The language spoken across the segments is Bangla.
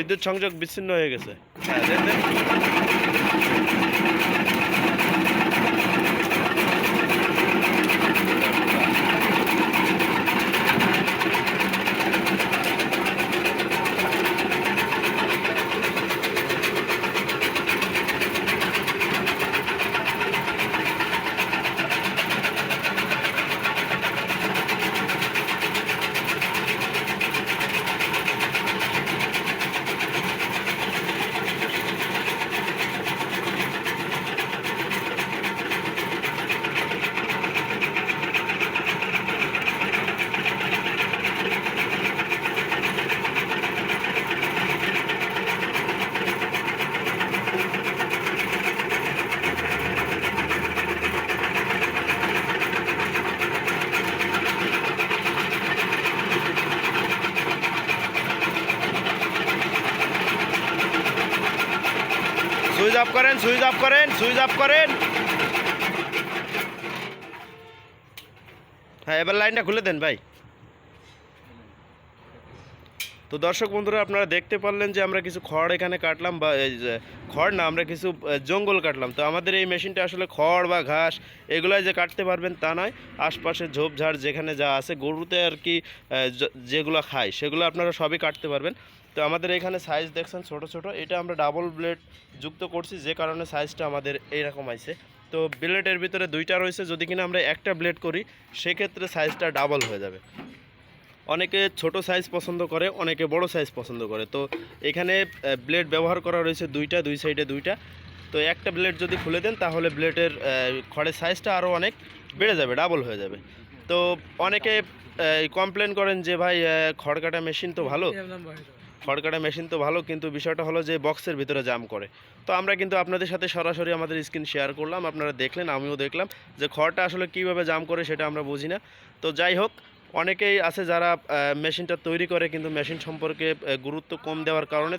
বিদ্যুৎ সংযোগ বিচ্ছিন্ন হয়ে গেছে। হ্যাঁ, দেন দেন। সুইচ অফ করেন, সুইচ অফ করেন, সুইচ অফ করেন। হ্যাঁ, এবার লাইনটা খুলে দেন ভাই। তো দর্শক বন্ধুরা, আপনারা দেখতে পারলেন যে আমরা কিছু খড় এখানে কাটলাম, বা খড় না, আমরা কিছু জঙ্গল কাটলাম। তো আমাদের এই মেশিনটা আসলে খড় বা ঘাস এগুলাই যে কাটতে পারবেন তা নয়, আশপাশে ঝোপঝাড় যেখানে যা আছে গরুতে আর কি যেগুলো খায় সেগুলো আপনারা সবই কাটতে পারবেন। তো আমাদের এখানে সাইজ দেখছেন ছোট ছোট, এটা আমরা ডাবল ব্লেড যুক্ত করছি, যে কারণে সাইজটা আমাদের এইরকম আছে। তো ব্লেডের ভিতরে দুইটা রয়েছে, যদি কিনা আমরা একটা ব্লেড করি সেক্ষেত্রে সাইজটা ডাবল হয়ে যাবে। অনেকে ছোট সাইজ পছন্দ করে, অনেকে বড় সাইজ পছন্দ করে। তো এখানে ব্লেড ব্যবহার করা রয়েছে দুইটা, দুই সাইডে দুইটা। তো একটা ব্লেড যদি খুলে দেন তাহলে ব্লেডের খড়ের সাইজটা আরও অনেক বেড়ে যাবে, ডাবল হয়ে যাবে। তো অনেকে কমপ্লেন করেন যে ভাই খড় কাটা মেশিন তো ভালো, খড় কাটা মেশিন তো ভালো, কিন্তু বিষয়টা হলো যে বক্সের ভিতরে জাম করে। তো আমরা কিন্তু আপনাদের সাথে সরাসরি আমাদের স্ক্রিন শেয়ার করলাম, আপনারা দেখলেন, আমিও দেখলাম যে খড়টা আসলে কীভাবে জাম করে সেটা আমরা বুঝি না। তো যাই হোক, অনেকেই আছে যারা মেশিনটা তৈরি করে কিন্তু মেশিন সম্পর্কে গুরুত্ব কম দেওয়ার কারণে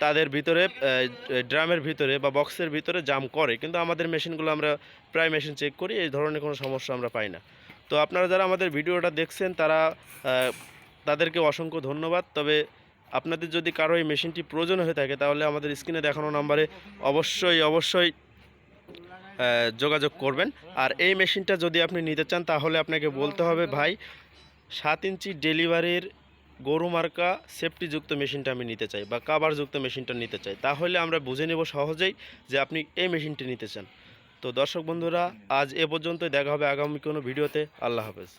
তাদের ভিতরে ড্রামের ভিতরে বা বক্সের ভিতরে জাম করে। কিন্তু আমাদের মেশিনগুলো আমরা প্রায় মেশিন চেক করি, এই ধরনের কোনো সমস্যা আমরা পাই না। তো আপনারা যারা আমাদের ভিডিওটা দেখছেন তাদেরকে অসংখ্য ধন্যবাদ। তবে আপনাদের যদি কারো এই মেশিনটি প্রয়োজন হয়ে থাকে তাহলে আমাদের স্ক্রিনে দেখানো নাম্বারে অবশ্যই যোগাযোগ করবেন। আর এই মেশিনটা যদি আপনি নিতে চান তাহলে আপনাকে বলতে হবে, ভাই 7 ইঞ্চি ডেলিভারির গরু মার্কা সেফটিযুক্ত মেশিনটা আমি নিতে চাই বা কাভারযুক্ত মেশিনটা নিতে চাই, তাহলে আমরা বুঝে নেব সহজেই যে আপনি এই মেশিনটি নিতে চান। তো দর্শক বন্ধুরা, আজ এ পর্যন্তই, দেখা হবে আগামী কোনো ভিডিওতে। আল্লাহ হাফেজ।